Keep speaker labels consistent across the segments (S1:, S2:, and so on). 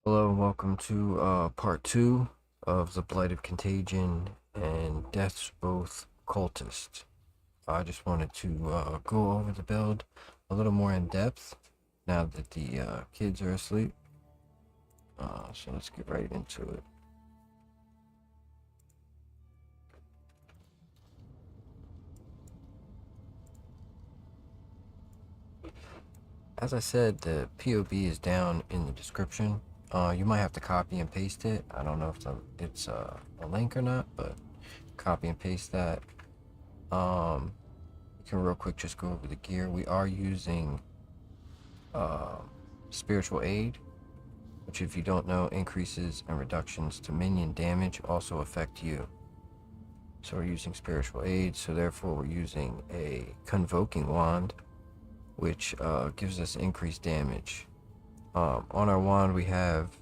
S1: Hello and welcome to part 2 of the Blight of Contagion and Death's Oath Occultist. I just wanted to go over the build a little more in depth now that the kids are asleep. So let's get right into it. As I said, the POB is down in the description. You might have to copy and paste it. I don't know if it's a link or not, but copy and paste that. You can real quick just go over the gear. We are using spiritual aid, which, if you don't know, increases and reductions to minion damage also affect you. So we're using spiritual aid, so therefore we're using a convoking wand, which gives us increased damage. On our wand we have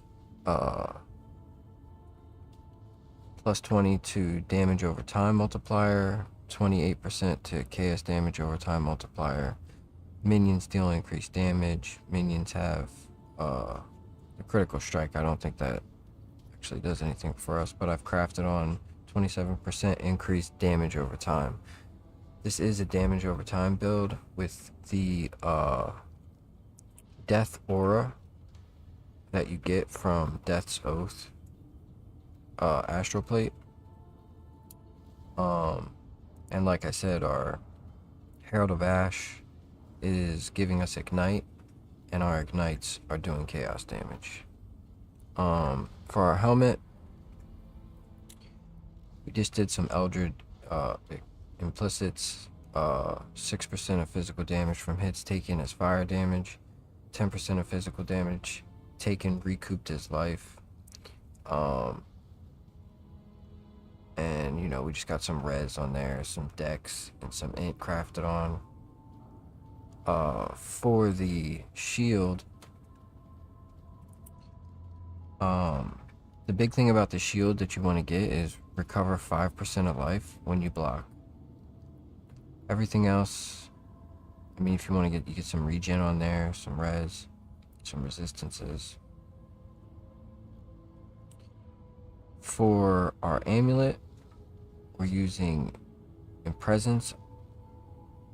S1: plus 20 to damage over time multiplier, 28% to chaos damage over time multiplier. Minions deal increased damage. Minions have the critical strike. I don't think that actually does anything for us, but I've crafted on 27% increased damage over time. This is a damage over time build with the death aura that you get from Death's Oath astral plate. And like I said, our Herald of Ash is giving us ignite, and our ignites are doing chaos damage. For our helmet, we just did some Eldred implicits, 6% of physical damage from hits taken as fire damage, 10% of physical damage taken recouped as life. And you know, we just got some res on there, some dex, and some int crafted on. For the shield, the big thing about the shield that you want to get is recover 5% of life when you block. Everything else, I mean, if you want to you get some regen on there, some res, some resistances. For our amulet, we're using Presence,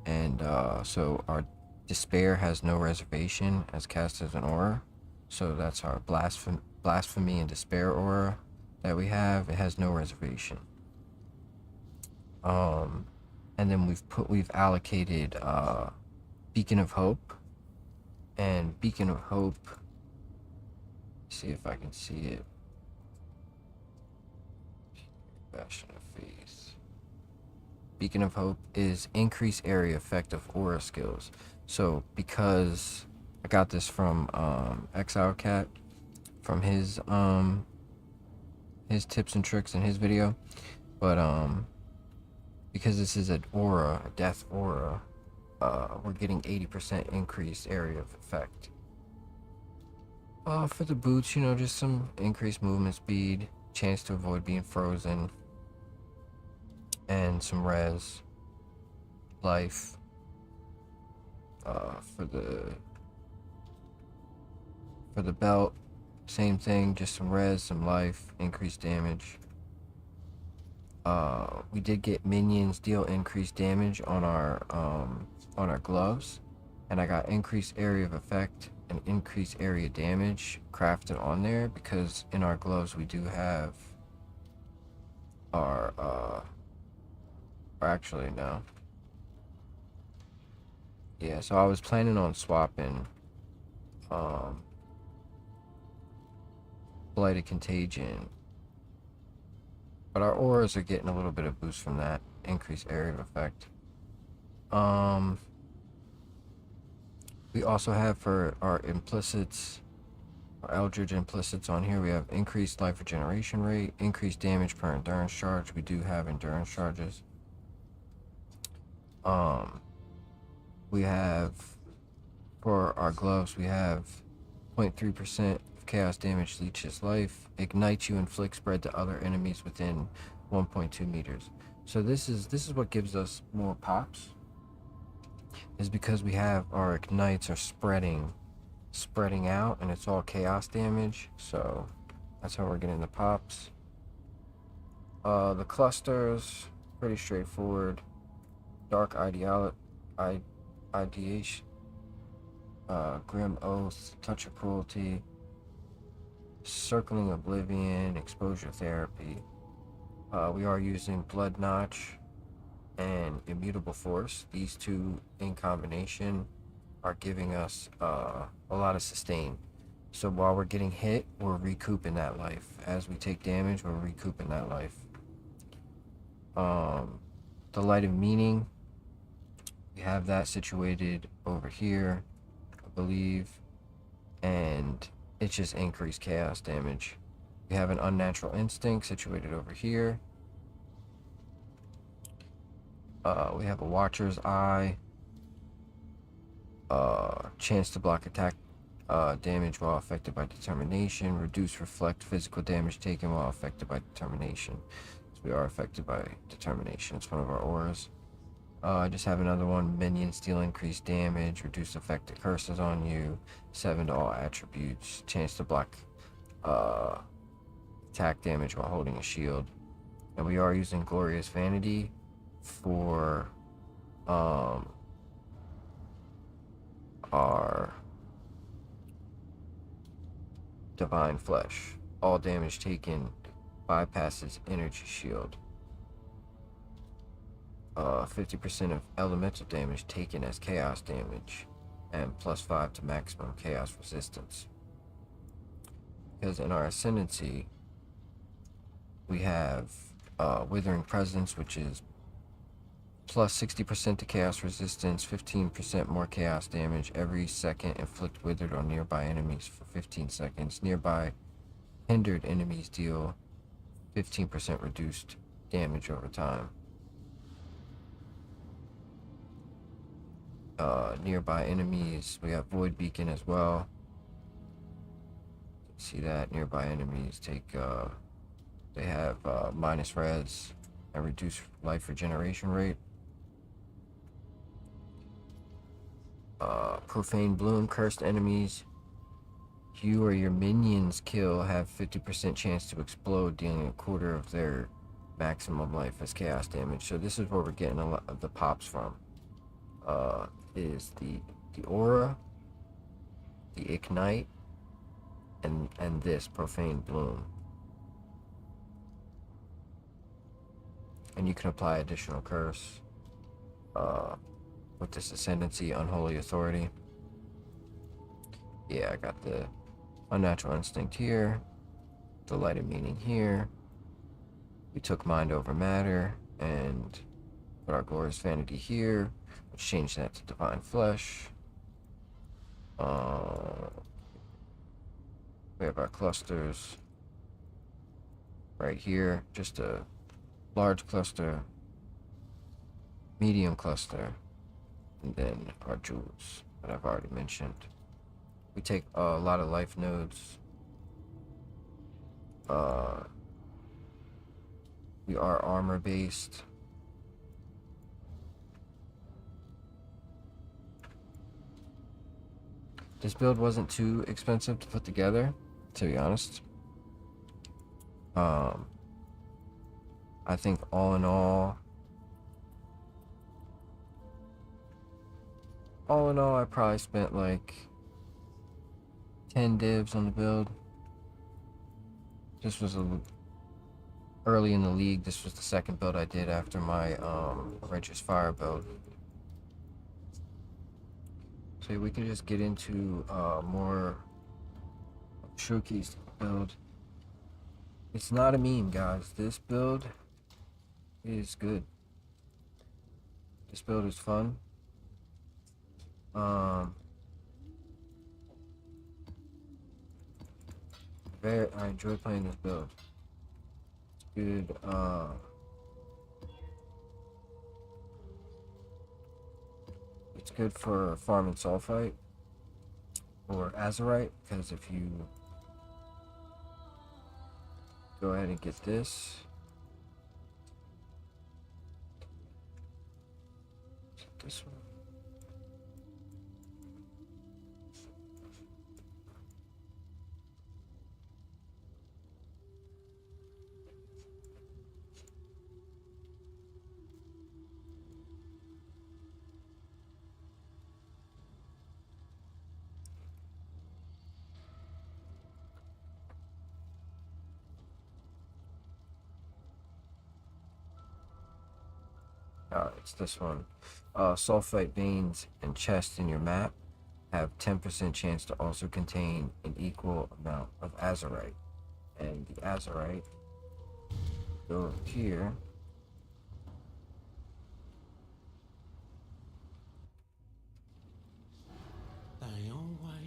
S1: and so our Despair has no reservation as cast as an aura. So that's our Blasphemy and Despair aura that we have. It has no reservation. And then we've allocated Beacon of Hope, and Beacon of Hope, see if I can see it. Bastion of Faith. Beacon of Hope is increase area effect of aura skills. So because I got this from Exile Cat, from his tips and tricks in his video, but because this is an aura, a death aura, we're getting 80% increased area of effect. For the boots, you know, just some increased movement speed, chance to avoid being frozen, and some res, life. For the belt, same thing, just some res, some life, increased damage. We did get minions deal increased damage on our gloves, and I got increased area of effect and increased area damage crafted on there because in our gloves we do have our or actually no. Yeah, so I was planning on swapping Blighted Contagion, but our auras are getting a little bit of boost from that increased area of effect. We also have for our implicits, our Eldritch implicits on here, we have increased life regeneration rate, increased damage per endurance charge. We do have endurance charges. We have, for our gloves, we have 0.3% of chaos damage leeches life, ignites you, inflict spread to other enemies within 1.2 meters. So this is what gives us more pops, is because we have our ignites are spreading spreading out, and it's all chaos damage, so that's how we're getting the pops. The clusters, pretty straightforward. Dark ideation, Grim Oath, Touch of Cruelty, Circling Oblivion, Exposure Therapy. We are using Blood Notch and Immutable Force. These two in combination are giving us a lot of sustain. So while we're getting hit, we're recouping that life. As we take damage, we're recouping that life. The Light of Meaning, we have that situated over here, I believe, and it just increased chaos damage. We have an Unnatural Instinct situated over here. We have a Watcher's Eye, chance to block attack damage while affected by determination, reduce reflect physical damage taken while affected by determination. So we are affected by determination. It's one of our auras. I just have another one, minions deal increased damage, reduce affected curses on you, 7 to all attributes, chance to block attack damage while holding a shield. And we are using Glorious Vanity for our Divine Flesh. All damage taken bypasses energy shield. 50% of elemental damage taken as chaos damage, and +5 to maximum chaos resistance. Because in our ascendancy, we have Withering Presence, which is plus 60% to chaos resistance, 15% more chaos damage every second. Inflict withered on nearby enemies for 15 seconds. Nearby hindered enemies deal 15% reduced damage over time. Nearby enemies, we have Void Beacon as well. See that nearby enemies take they have minus res and reduced life regeneration rate. Profane Bloom, cursed enemies you or your minions kill have 50% chance to explode, dealing a quarter of their maximum life as chaos damage. So this is where we're getting a lot of the pops from. Is the aura, the ignite, and this Profane Bloom. And you can apply additional curse with this Ascendancy, Unholy Authority. Yeah, I got the Unnatural Instinct here, the Light of Meaning here. We took Mind Over Matter and put our Glorious Vanity here. Let's change that to Divine Flesh. We have our clusters right here. Just a large cluster, medium cluster, and then our jewels that I've already mentioned. We take a lot of life nodes. We are armor based. This build wasn't too expensive to put together, to be honest. I think all in all, I probably spent like 10 divs on the build. This was early in the league. This was the second build I did after my Righteous Fire build. So we can just get into more showcase build. It's not a meme, guys. This build is good. This build is fun. I enjoy playing this build. It's good. It's good for farming sulfite or azurite, because if you go ahead and get this, one. It's this one. Sulfite veins and chests in your map have 10% chance to also contain an equal amount of azurite. And the azurite, go over here.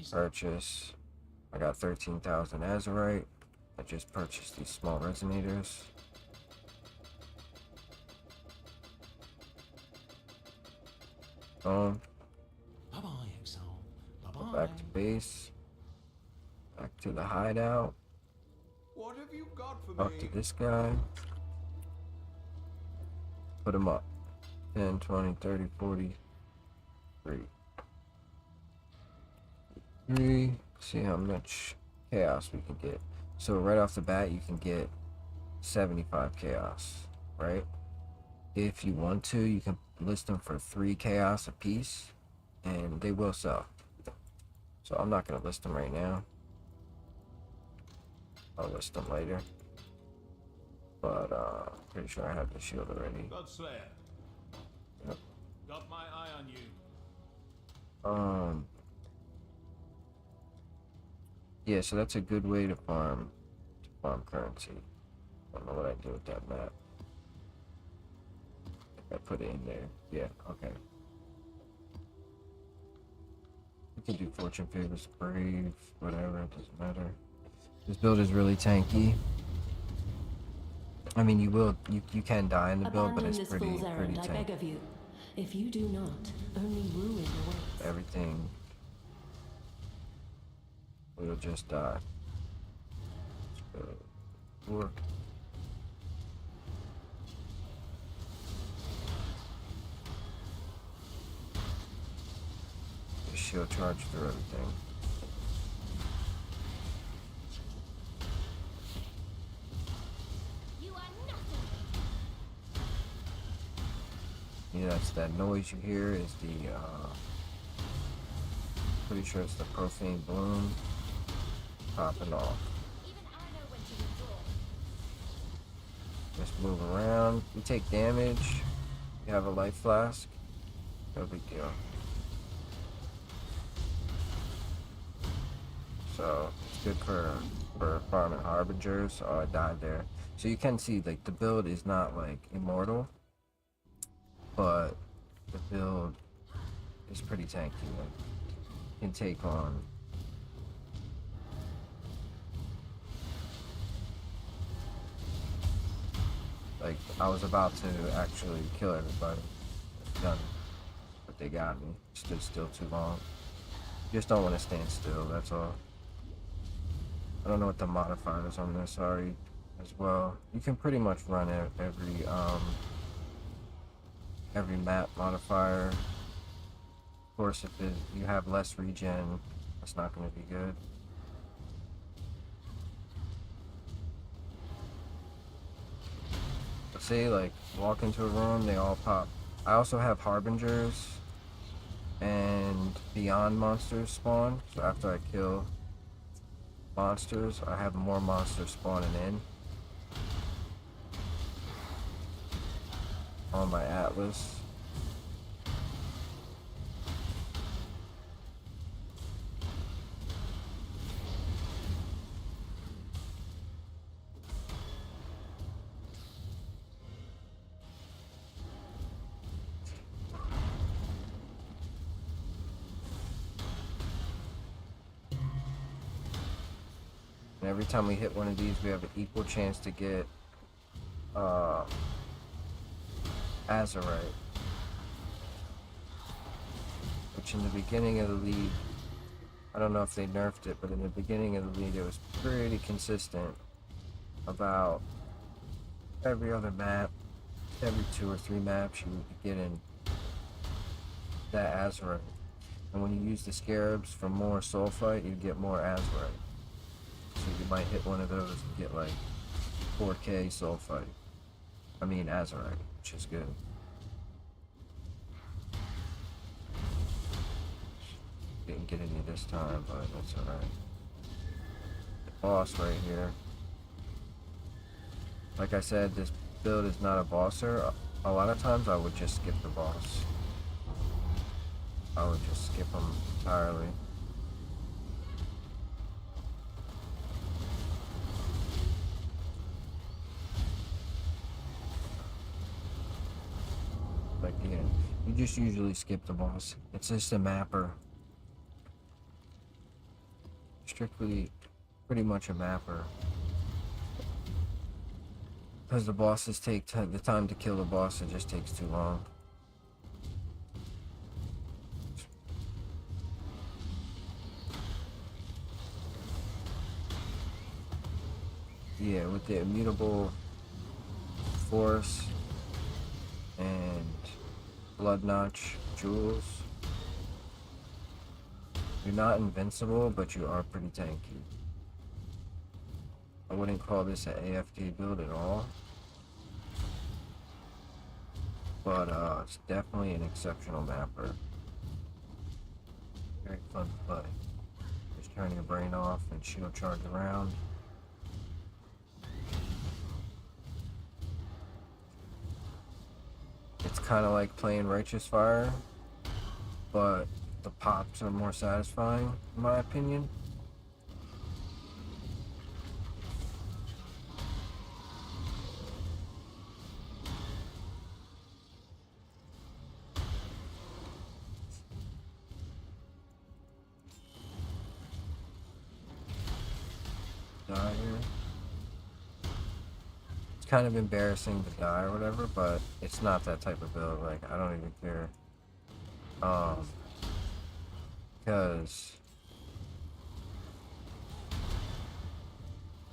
S1: Purchase. I got 13,000 azurite. I just purchased these small resonators. Boom.
S2: Bye-bye, Exile.
S1: Go back to base. Back to the hideout.
S2: What have you got for
S1: Talk to this guy. Put him up. 10, 20, 30, 40. 3. See how much chaos we can get. So right off the bat, you can get 75 chaos, right? If you want to, you can list them for 3 chaos a piece, and they will sell. So I'm not gonna list them right now. I'll list them later. But pretty sure I have the shield already.
S2: Godslayer.
S1: Yep.
S2: Got my eye on you.
S1: Yeah, so that's a good way to farm currency. I don't know what I do with that map. I put it in there. Yeah, okay. You can do fortune favors, brave, whatever, it doesn't matter. This build is really tanky. I mean, you can die in the build, but it's pretty tanky.
S3: I beg of you. If you do not, only ruin awaits.
S1: Everything will just die. Work. The shield charge through everything. Yeah, that's that noise you hear is the pretty sure it's the profane bloom popping off. Just move around. You take damage. You have a life flask. No big deal. So it's good for farming harbingers. Oh, I died there. So you can see like the build is not like immortal, but the build is pretty tanky. Like, you can take on like I was about to actually kill everybody. Done. But they got me. Stood still too long. Just don't want to stand still, that's all. I don't know what the modifiers on this are as well. You can pretty much run every map modifier. Of course, if you have less regen, that's not going to be good. But say, like, walk into a room, they all pop. I also have harbingers and beyond monsters spawn. So after I kill monsters, I have more monsters spawning in on my atlas. And every time we hit one of these, we have an equal chance to get azurite, which in the beginning of the league, I don't know if they nerfed it, but in the beginning of the league it was pretty consistent. About every other map, every 2 or 3 maps, you would be getting that azurite. And when you use the scarabs for more sulfite, you get more azurite. So you might hit one of those and get like 4k sulfite. I mean azurite, which is good. Didn't get any this time, but that's alright. The boss right here. Like I said, this build is not a bosser. A lot of times I would just skip the boss. I would just skip them entirely. Like, yeah, you just usually skip the boss. It's just a mapper. Strictly, pretty much a mapper. Because the bosses take the time to kill the boss, it just takes too long. Yeah, with the immutable force and blood notch jewels, you're not invincible, but you are pretty tanky. I wouldn't call this an AFK build at all, but it's definitely an exceptional mapper. Very fun to play. Just turn your brain off and shield charge around. It's kind of like playing Righteous Fire, but the pops are more satisfying, in my opinion. Die here. It's kind of embarrassing to die or whatever, but it's not that type of build. Like, I don't even care. Because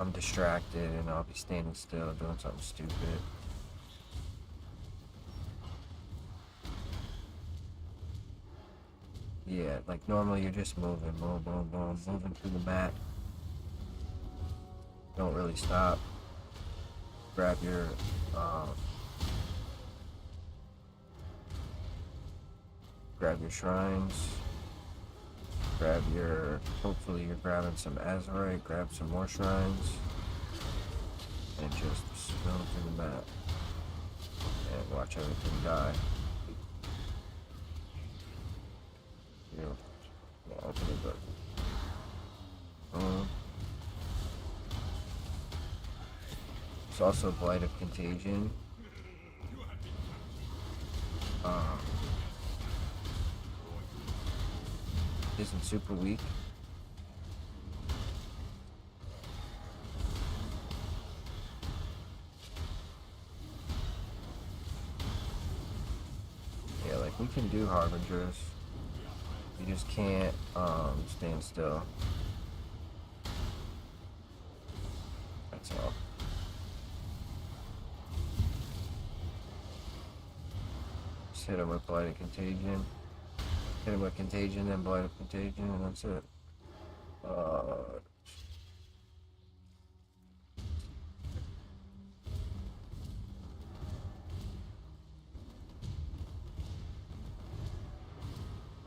S1: I'm distracted and I'll be standing still doing something stupid. Yeah, like normally you're just moving, boom, boom, boom, moving through the map. Don't really stop. Grab your shrines. Grab your, hopefully you're grabbing some Azurite, grab some more shrines, and just spill through the map and watch everything die. You know, yeah, open it up. It's also Blight of Contagion. Isn't super weak. Yeah, like we can do Harbingers. You just can't stand still. That's all. Just hit him with Blight of Contagion. Hit him with Contagion, then Blight of Contagion, and that's it.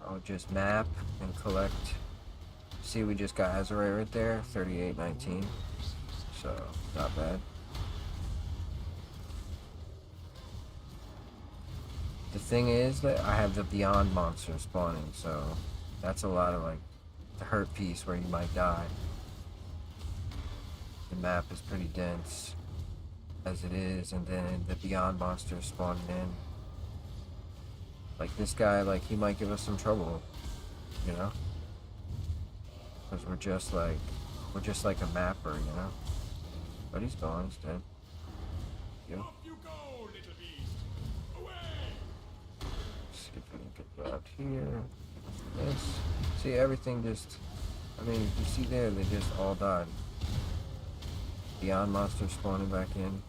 S1: I'll just map and collect. See, we just got Azurite right there, 3819. So, not bad. The thing is that I have the Beyond monster spawning, so that's a lot of like the hurt piece where you might die. The map is pretty dense as it is, and then the Beyond monster is spawning in. Like this guy, like he might give us some trouble, you know? Because we're just like a mapper, you know? But he's gone, he's dead.
S2: Off you go, little beast. Away!
S1: See if we can get grabbed here. This. See, everything just, I mean, you see there, they just all died. Beyond monster spawning back in.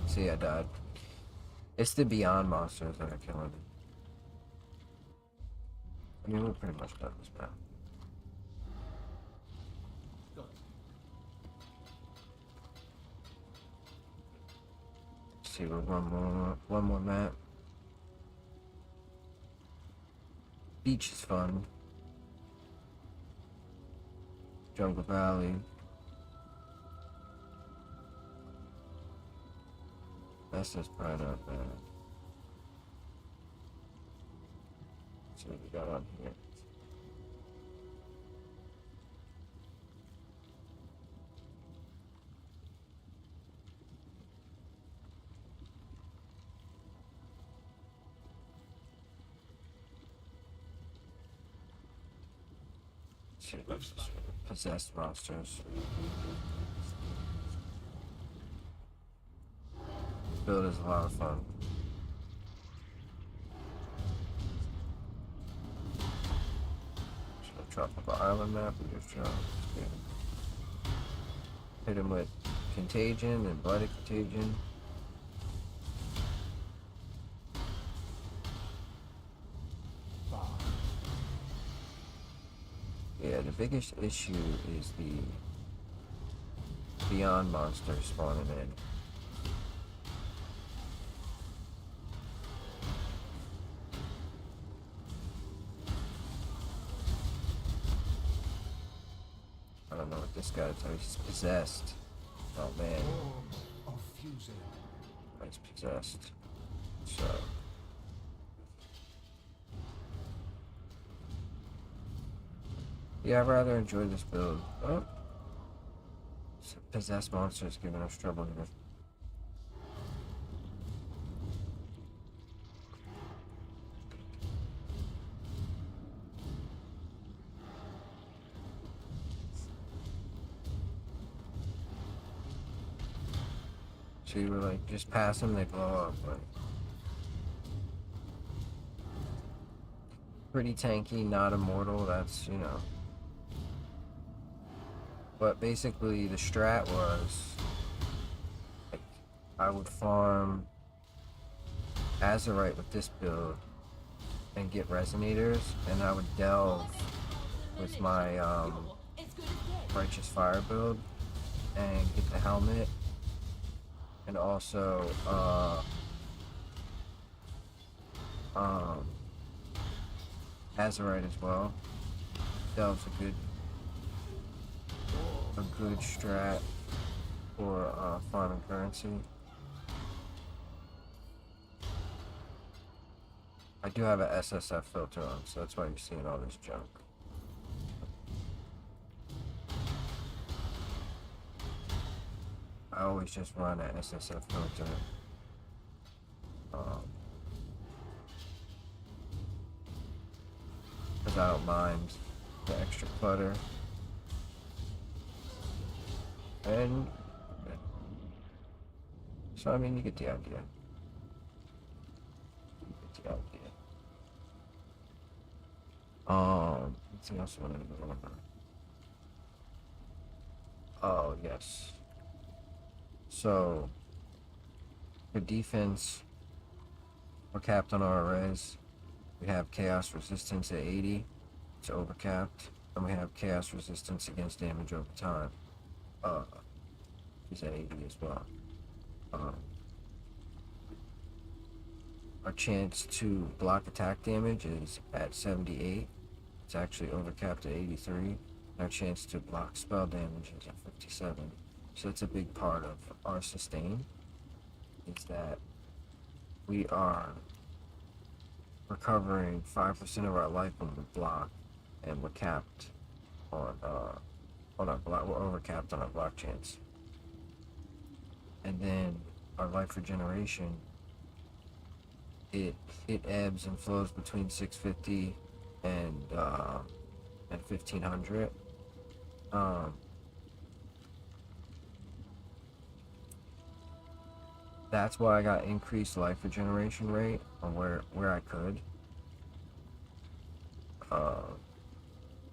S1: See, I died. It's the Beyond monsters that are killing me. I mean, we're pretty much done this map. See, we're one more map. Beach is fun. Jungle Valley. That's just probably not bad. See what we got on here. See what this is. Possessed monsters. This build is a lot of fun. Tropical island map. We just hit him with Contagion and Blight Contagion. Yeah, the biggest issue is the Beyond monster spawning in. I don't know what this guy's doing. He's possessed. Oh man. He's possessed. So. Yeah, I'd rather enjoy this build. Oh. Possessed monsters giving us trouble here. So you were like, just pass them, they blow up. Like, pretty tanky, not immortal, that's, you know. But basically, the strat was, like, I would farm Azurite with this build and get Resonators, and I would delve with my Righteous Fire build and get the helmet, and also Azurite as well. Delve's a good strat for farming currency. I do have a SSF filter on, so that's why you're seeing all this junk. I always just run an SSF filter. Because I don't mind the extra clutter. And so I mean, you get the idea. Anything else I wanted to go over? Oh yes. So for defense, we're capped on our res. We have chaos resistance at 80. It's overcapped, and we have chaos resistance against damage over time. He's at 80 as well. Our chance to block attack damage is at 78. It's actually overcapped at 83. Our chance to block spell damage is at 57. So that's a big part of our sustain, is that we are recovering 5% of our life when we block, and we're capped on our block. We're overcapped on our block chance. And then our life regeneration, it ebbs and flows between 650 and 1500. That's why I got increased life regeneration rate on where I could,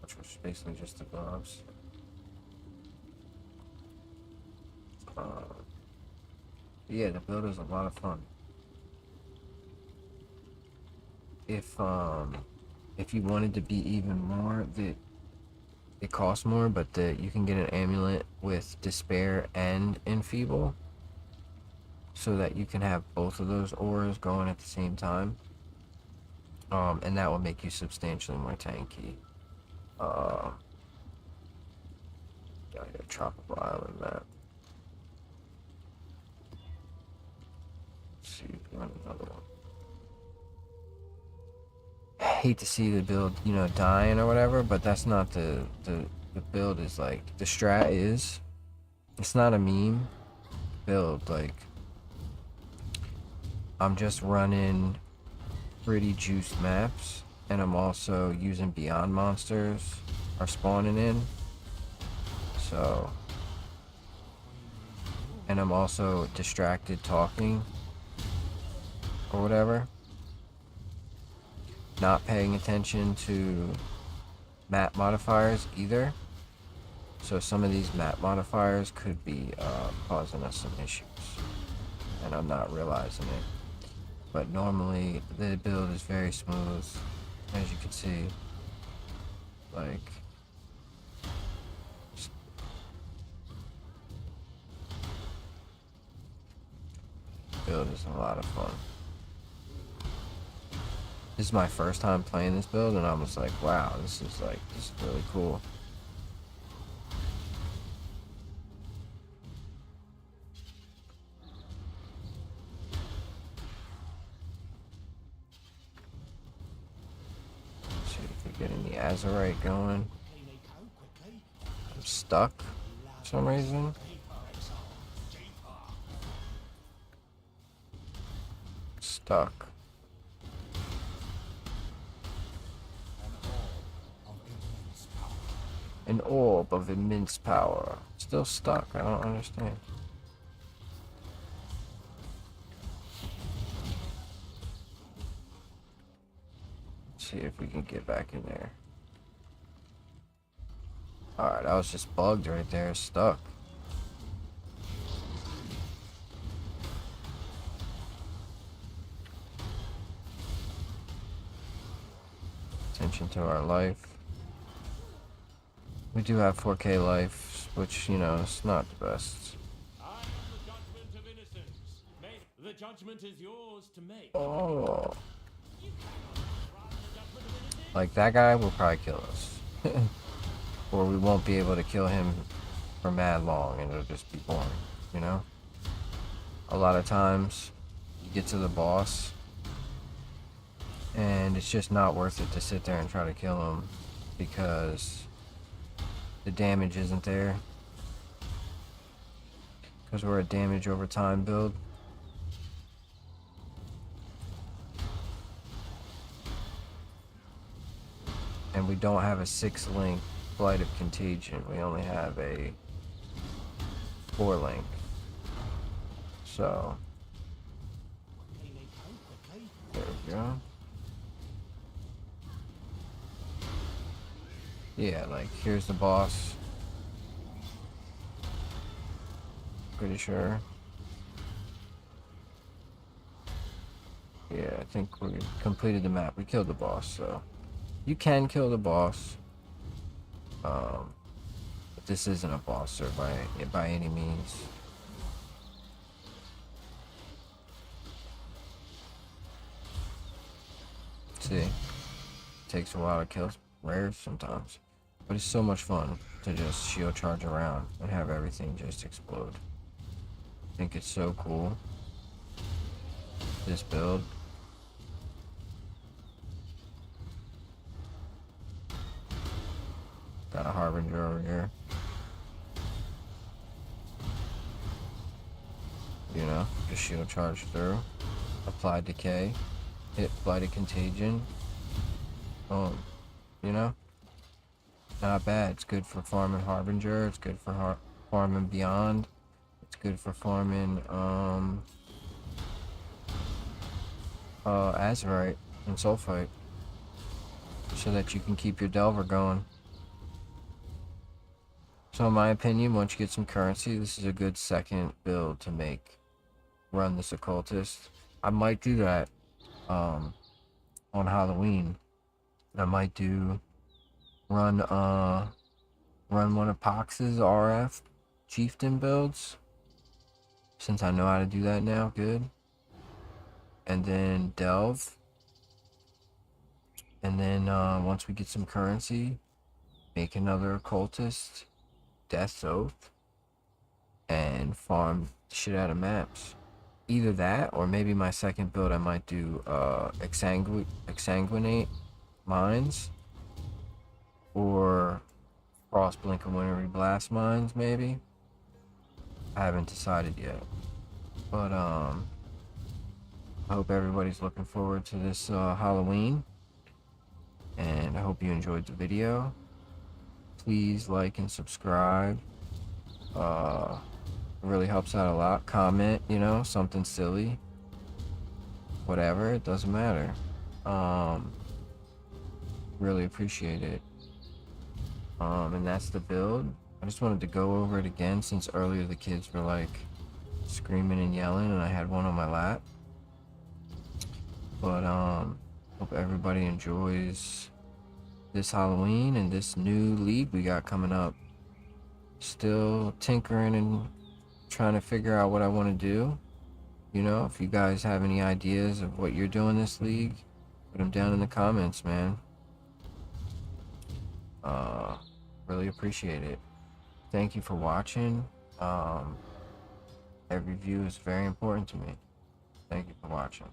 S1: which was basically just the gloves. Yeah, the build is a lot of fun. If you wanted to be even more, it costs more, but you can get an amulet with Despair and Enfeeble, so that you can have both of those auras going at the same time, and that will make you substantially more tanky. Got a tropical island map. see if we run another one. Hate to see the build, you know, dying or whatever, but that's not the build. Is like the strat is. It's not a meme build. Like, I'm just running pretty juiced maps, and I'm also using beyond monsters are spawning in. So, and I'm also distracted talking or whatever. Not paying attention to map modifiers either. So some of these map modifiers could be causing us some issues, and I'm not realizing it. But normally the build is very smooth, as you can see. Like, build is a lot of fun. This is my first time playing this build, and I was like, wow, this is really cool. Let's see if we get any Azurite going. I'm stuck for some reason. Stuck. An orb of immense power. Still stuck. I don't understand. Let's see if we can get back in there. Alright, I was just bugged right there. Stuck. Attention to our life. We do have 4K life, which, you know, is not the best.
S2: I am the judgment of innocence. The judgment is yours to make.
S1: Oh. Like, that guy will probably kill us. Or we won't be able to kill him for mad long, and it'll just be boring, you know? A lot of times, you get to the boss, and it's just not worth it to sit there and try to kill him, because the damage isn't there. Because we're a damage over time build. And we don't have a 6-link Blight of Contagion. We only have a 4-link. So, there we go. Yeah, like, here's the boss. Pretty sure. Yeah, I think we completed the map. We killed the boss, so. You can kill the boss. But this isn't a boss, or by any means. See, takes a while to kill rares sometimes, but it's so much fun to just shield charge around and have everything just explode. I think it's so cool, this build. Got a Harbinger over here. You know, just shield charge through, apply decay, hit Blighted Contagion. Boom. You know? Not bad. It's good for farming Harbinger. It's good for farming Beyond. It's good for farming Azurite and Sulfite, so that you can keep your Delver going. So in my opinion, once you get some currency, this is a good second build to make. Run this Occultist. I might do that on Halloween. I might run one of Pox's RF Chieftain builds, since I know how to do that now. Good. And then Delve. And then once we get some currency, make another Occultist, Death's Oath, and farm shit out of maps. either that, or maybe my second build I might do exsanguinate mines, or frost blink and wintry blast mines, maybe. I haven't decided yet, but I hope everybody's looking forward to this Halloween, and I hope you enjoyed the video. Please like and subscribe. It really helps out a lot. Comment, you know, something silly, whatever, it doesn't matter. Really appreciate it. And that's the build. I just wanted to go over it again since earlier the kids were like screaming and yelling and I had one on my lap. But hope everybody enjoys this Halloween and this new league we got coming up. Still tinkering and trying to figure out what I want to do. You know, if you guys have any ideas of what you're doing this league, put them down in the comments, man. Really appreciate it. Thank you for watching. Every view is very important to me. Thank you for watching.